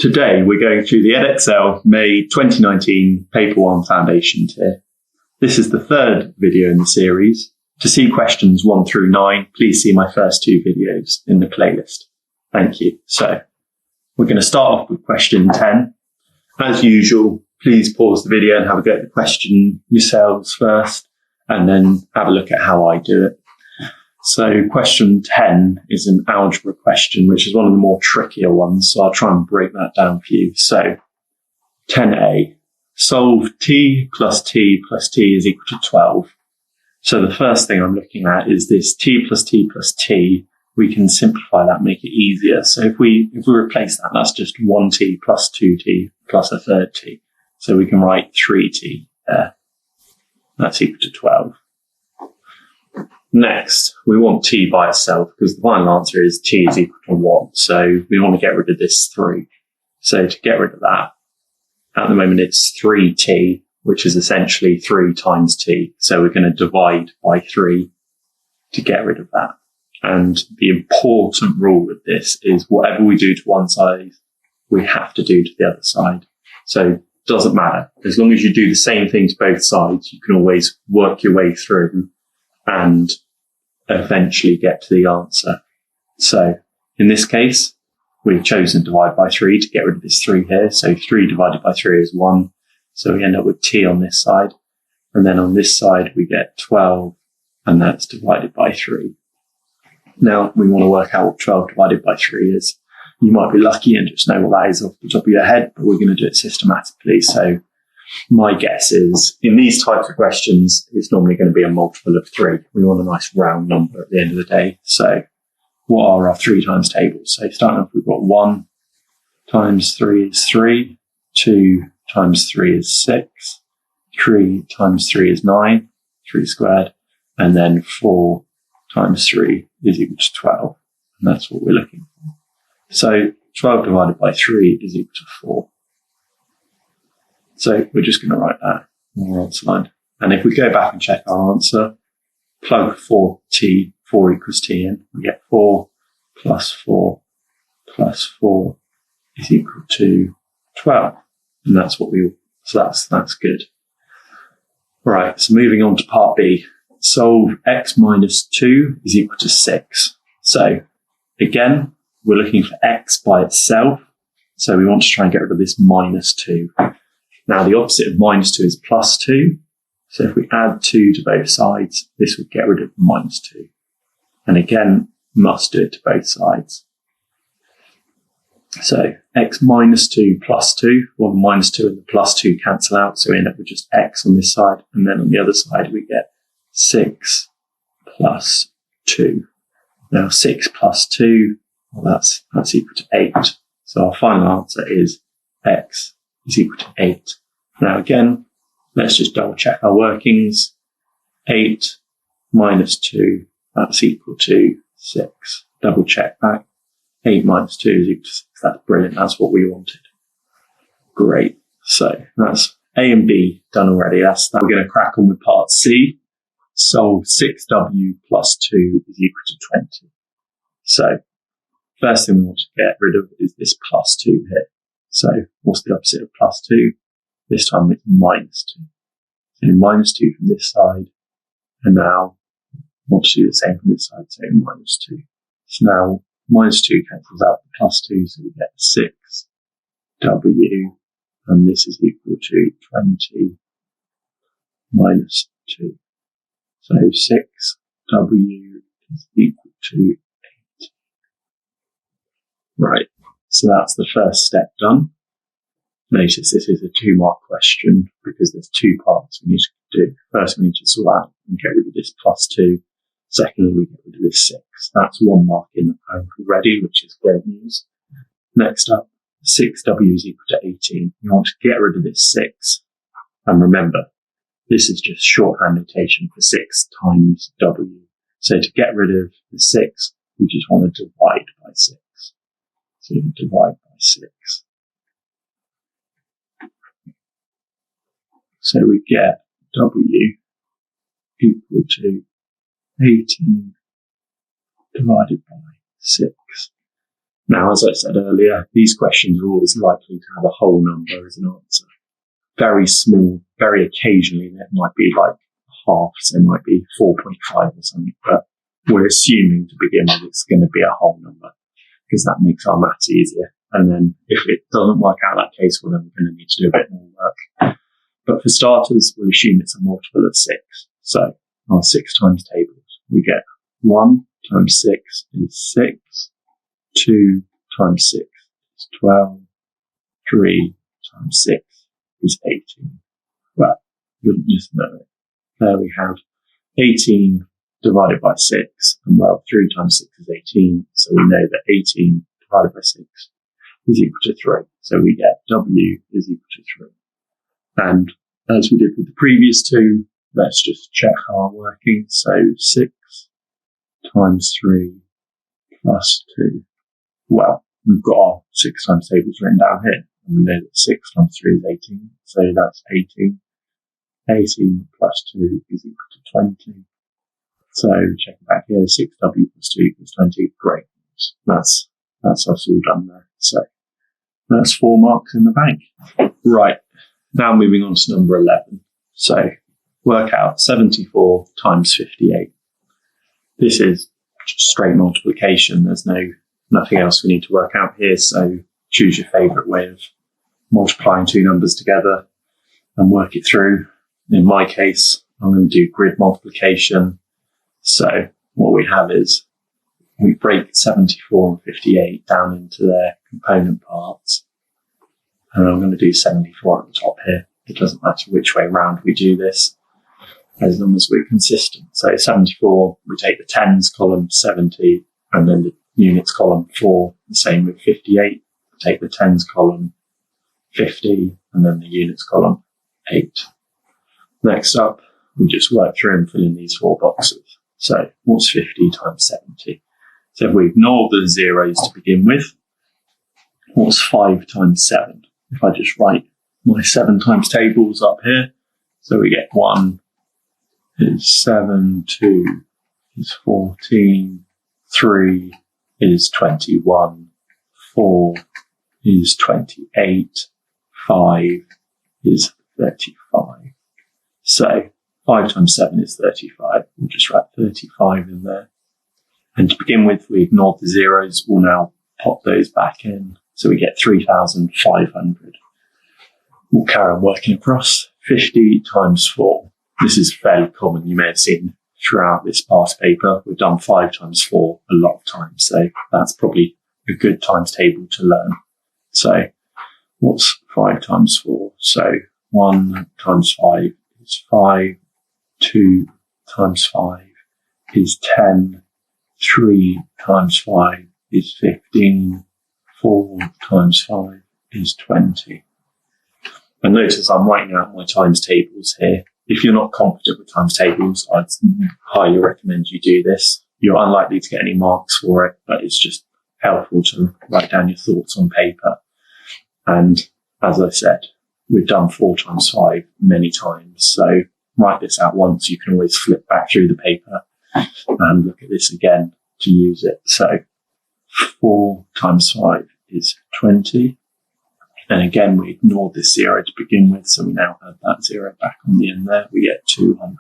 Today we're going through the Edexcel May 2019 Paper 1 Foundation tier. This is the third video in the series. To see questions 1 through 9, please see my first 2 videos in the playlist. Thank you. So we're going to start off with question 10. As usual, please pause the video and have a go at the question yourselves first, and then have a look at how I do it. So question 10 is an algebra question, which is one of the more trickier ones. So I'll try and break that down for you. So 10a, solve t plus t plus t is equal to 12. So the first thing I'm looking at is this t plus t plus t. We can simplify that, make it easier. So if we replace that, that's just 1t plus 2t plus a third t. So we can write 3t there. That's equal to 12. Next, we want t by itself because the final answer is t is equal to 1. So we want to get rid of this 3. So to get rid of that, at the moment it's 3t, which is essentially 3 times t. So we're going to divide by 3 to get rid of that. And the important rule with this is whatever we do to one side, we have to do to the other side. So it doesn't matter. As long as you do the same thing to both sides, you can always work your way through and eventually get to the answer. So in this case, we've chosen divide by 3 to get rid of this 3 here. So 3 divided by 3 is 1. So we end up with t on this side. And then on this side, we get 12, and that's divided by 3. Now we want to work out what 12 divided by 3 is. You might be lucky and just know what that is off the top of your head, but we're going to do it systematically. So my guess is in these types of questions, it's normally going to be a multiple of 3. We want a nice round number at the end of the day. So what are our 3 times tables? So starting off, we've got 1 times 3 is 3, 2 times 3 is 6, 3 times 3 is 9, 3 squared, and then 4 times 3 is equal to 12. And that's what we're looking for. So 12 divided by 3 is equal to 4. So we're just going to write that on our answer line. And if we go back and check our answer, plug 4 equals t in, we get 4 plus 4 plus 4 is equal to 12. And that's what so that's good. Right, so moving on to part B. Solve x minus 2 is equal to 6. So again, we're looking for x by itself. So we want to try and get rid of this minus 2. Now, the opposite of minus 2 is plus 2. So if we add 2 to both sides, this would get rid of minus 2. And again, must do it to both sides. So x minus 2 plus 2, well, the minus 2 and the plus 2 cancel out. So we end up with just x on this side. And then on the other side, we get 6 plus 2. Now, 6 plus 2, well, that's equal to 8. So our final answer is x is equal to 8. Now again, let's just double check our workings. 8 minus 2, that's equal to 6. Double check that. 8 minus 2 is equal to 6. That's brilliant. That's what we wanted. Great. So that's A and B done already. We're going to crack on with part C. Solve 6w plus 2 is equal to 20. So first thing we want to get rid of is this plus 2 here. So what's the opposite of plus 2? This time it's minus 2. So minus 2 from this side. And now I want to do the same from this side, so minus 2. So now minus 2 cancels out the plus 2, so we get 6w, and this is equal to 20 minus 2. So 6w is equal to 8. Right. So that's the first step done. Notice this is a 2-mark question because there's 2 parts we need to do. First, we need to sort out and get rid of this plus 2. Secondly, we get rid of this 6. That's 1 mark in the poem already, which is great news. Next up, 6w is equal to 18. We want to get rid of this 6. And remember, this is just shorthand notation for 6 times w. So to get rid of the 6, we just want to divide by 6. So you divide by 6. So we get w equal to 18 divided by 6. Now, as I said earlier, these questions are always likely to have a whole number as an answer. Very small, very occasionally, that might be like half, so it might be 4.5 or something, but we're assuming to begin with it's going to be a whole number because that makes our maths easier. And then if it doesn't work out that case, well, then we're going to need to do a bit more work. But for starters, we'll assume it's a multiple of 6. So our 6 times tables, we get 1 times 6 is 6, 2 times 6 is 12, 3 times 6 is 18. Well, wouldn't just know it. There we have 18 divided by 6, and well, 3 times 6 is 18, so we know that 18 divided by 6 is equal to 3. So we get W is equal to 3. And as we did with the previous two, let's just check our working. So 6 times 3 plus 2. Well, we've got our 6 times tables written down here, and we know that 6 times 3 is 18, so that's 18. 18 plus 2 is equal to 20. So check it back here, 6W plus 2 equals 20. Great. That's us all done there. So that's 4 marks in the bank. Right. Now moving on to number 11. So work out 74 times 58. This is just straight multiplication. There's nothing else we need to work out here. So choose your favourite way of multiplying two numbers together and work it through. In my case, I'm going to do grid multiplication. So what we have is we break 74 and 58 down into their component parts. And I'm going to do 74 at the top here. It doesn't matter which way round we do this, as long as we're consistent. So 74, we take the tens column 70, and then the units column 4. The same with 58. We take the tens column 50, and then the units column 8. Next up, we just work through and fill in these 4 boxes. So what's 50 times 70? So if we ignore the zeros to begin with, what's 5 times 7? If I just write my 7 times tables up here, so we get 1 is 7, 2 is 14, 3 is 21, 4 is 28, 5 is 35. So 5 times 7 is 35. We'll just write 35 in there. And to begin with, we ignored the zeros. We'll now pop those back in. So we get 3,500. We'll carry on working across. 50 times 4. This is fairly common. You may have seen throughout this past paper. We've done 5 times 4 a lot of times. So that's probably a good times table to learn. So what's 5 times 4? So 1 times 5 is 5. 2 times 5 is 10. 3 times 5 is 15. 4 times 5 is 20. And notice I'm writing out my times tables here. If you're not confident with times tables, I'd highly recommend you do this. You're unlikely to get any marks for it, but it's just helpful to write down your thoughts on paper. And as I said, we've done 4 times 5 many times. So write this out once. You can always flip back through the paper and look at this again to use it. So 4 times 5 is 20. And again, we ignored this 0 to begin with, so we now have that 0 back on the end there. We get 200.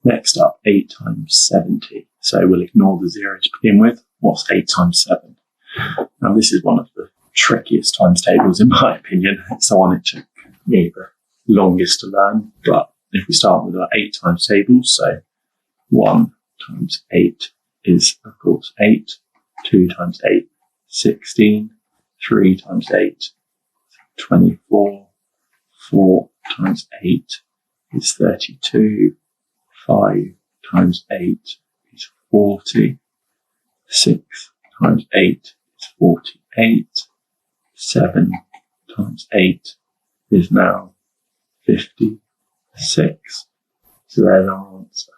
Next up, 8 times 70. So we'll ignore the 0 to begin with. What's 8 times 7? Now, this is one of the trickiest times tables, in my opinion. It's the one it took me the longest to learn. But if we start with our 8 times tables, so 1 times 8 is, of course, 8. 2 times 8, 16. 3 times 8, 24. 4 times 8 is 32. 5 times 8 is 40. 6 times 8 is 48. 7 times 8 is now 56. So there's our answer.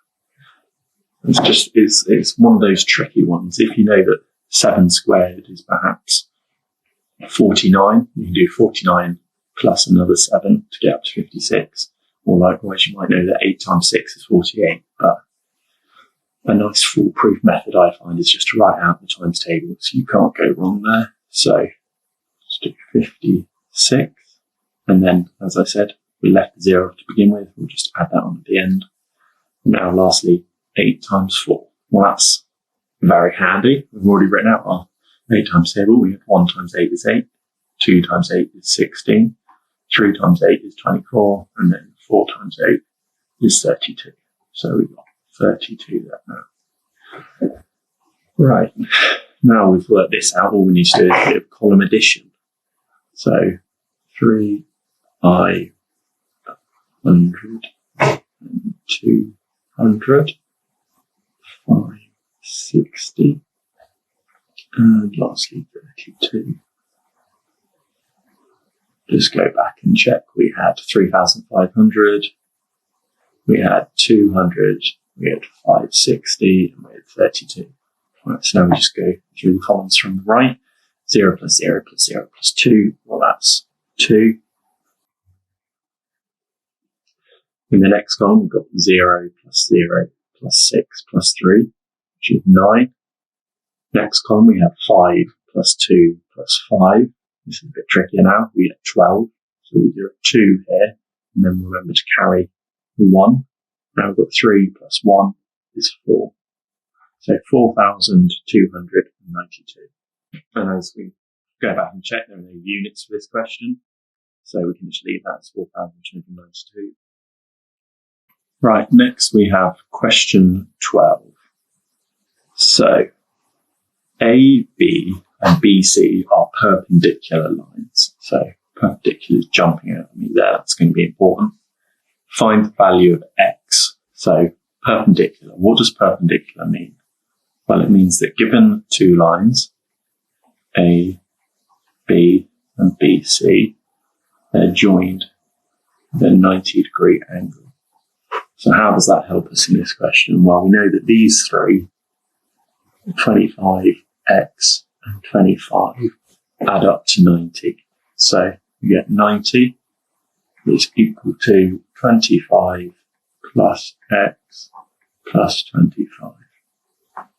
It's one of those tricky ones. If you know that 7 squared is perhaps 49, you can do 49 plus another 7 to get up to 56. Or likewise, you might know that 8 times 6 is 48. But a nice foolproof method I find is just to write out the times tables. You can't go wrong there. So let's do 56. And then, as I said, we left the 0 to begin with. We'll just add that on at the end. Now, lastly, 8 times 4. Well, that's very handy. We've already written out our 8 times table. We have 1 times 8 is 8, 2 times 8 is 16, 3 times 8 is 24, and then 4 times 8 is 32. So we've got 32 there now. Right. Now we've worked this out, all we need to do is a bit of column addition. So 3, 500, and 200, 560, and lastly 32. Just go back and check. We had 3,500, we had 200, we had 560, and we had 32. Right, so now we just go through the columns from the right. 0 plus 0 plus 0 plus 2. Well, that's 2. In the next column, we've got 0 plus 0 plus 6 plus 3, which is 9. Next column, we have 5 plus 2 plus 5. This is a bit trickier now. We get 12. So we do a 2 here, and then remember to carry the 1. Now we've got 3 plus 1 is 4. So 4,292. And as we go back and check, there are no units for this question. So we can just leave that as 4,292. Right, next we have question 12. So A, B, and BC are perpendicular lines. So perpendicular is jumping out at me there. That's going to be important. Find the value of x. So perpendicular. What does perpendicular mean? Well, it means that given two lines, A, B, and BC, they're joined with a 90-degree angle. So how does that help us in this question? Well, we know that these three, 25x and 25, add up to 90. So we get 90 is equal to 25 plus x plus 25.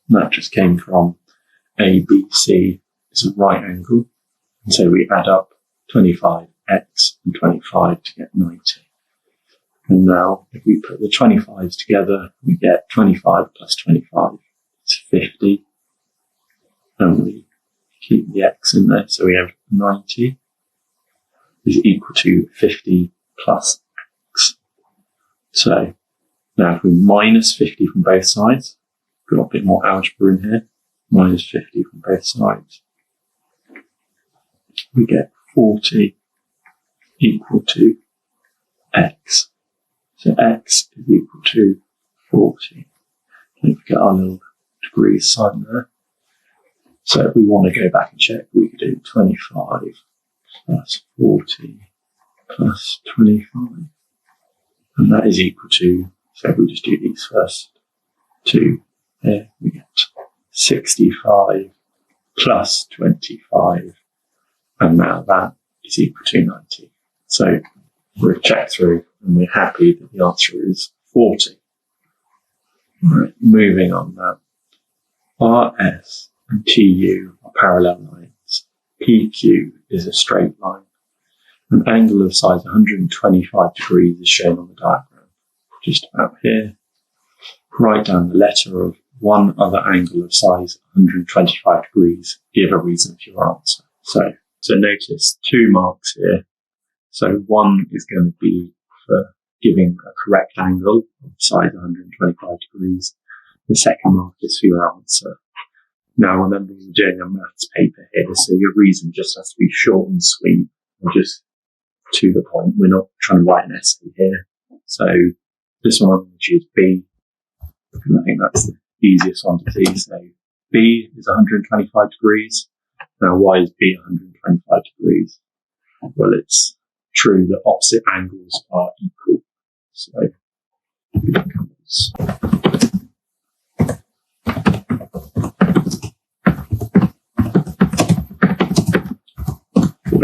And that just came from ABC is a right angle. And so we add up 25x and 25 to get 90. And now if we put the 25s together, we get 25 plus 25. It's 50. And we keep the x in there. So we have 90 is equal to 50 plus x. So now if we minus 50 from both sides, we've got a bit more algebra in here, minus 50 from both sides, we get 40 equal to x. So x is equal to 40. Don't forget our little degrees sign there. So if we want to go back and check, we could do 25 plus 40 plus 25. And that is equal to, so if we just do these first two, here we get 65 plus 25. And now that is equal to 90. So we've checked through and we're happy that the answer is 40. Right, moving on now. RS and TU are parallel lines. PQ is a straight line. An angle of size 125 degrees is shown on the diagram. Just about here. Write down the letter of one other angle of size 125 degrees. Give a reason for your answer. So notice 2 marks here. So one is going to be for giving a correct angle of size 125 degrees. The second mark is for your answer. Now remember, we're doing a maths paper here, so your reason just has to be short and sweet and just to the point. We're not trying to write an essay here. So this one, which is B, because I think that's the easiest one to see. So B is 125 degrees. Now why is B 125 degrees? Well, it's true that opposite angles are equal. So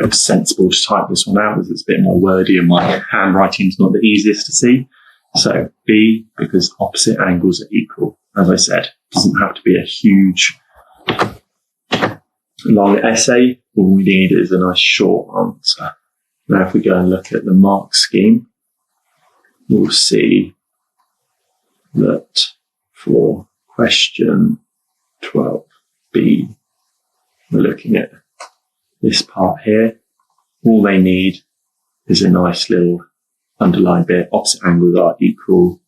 it's sensible to type this one out as it's a bit more wordy and my handwriting's not the easiest to see. So B, because opposite angles are equal. As I said, it doesn't have to be a huge long essay. all we need is a nice short answer. Now, if we go and look at the mark scheme, we'll see that for question 12b, we're looking at this part here. All they need is a nice little underlined bit, opposite angles are equal,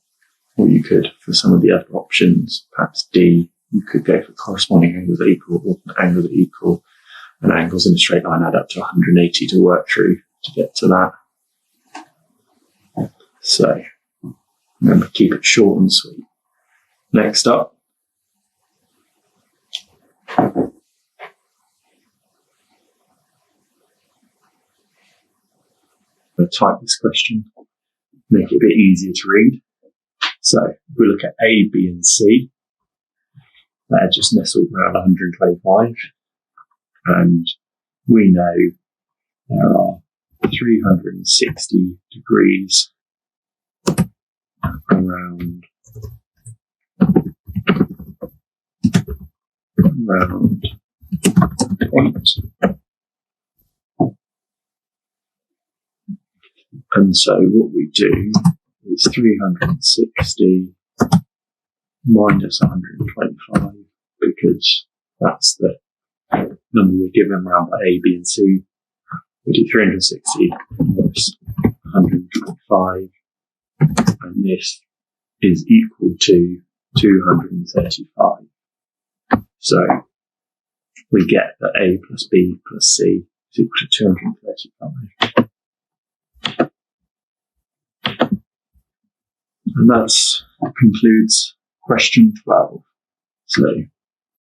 or you could, for some of the other options, perhaps D, you could go for corresponding angles that are equal, alternate angles that are equal, and angles in a straight line add up to 180 to work through to get to that. So, remember, keep it short and sweet. Next up, I'll type this question, make it a bit easier to read. So, if we look at A, B, and C, they're just nestled around 125, and we know there are 360 degrees around point. And so what we do is 360 minus 125, because that's the number we're given around by A, B, and C. We do 360 minus 125, and this is equal to 235. So we get that A plus B plus C is equal to 235. And that concludes question 12. So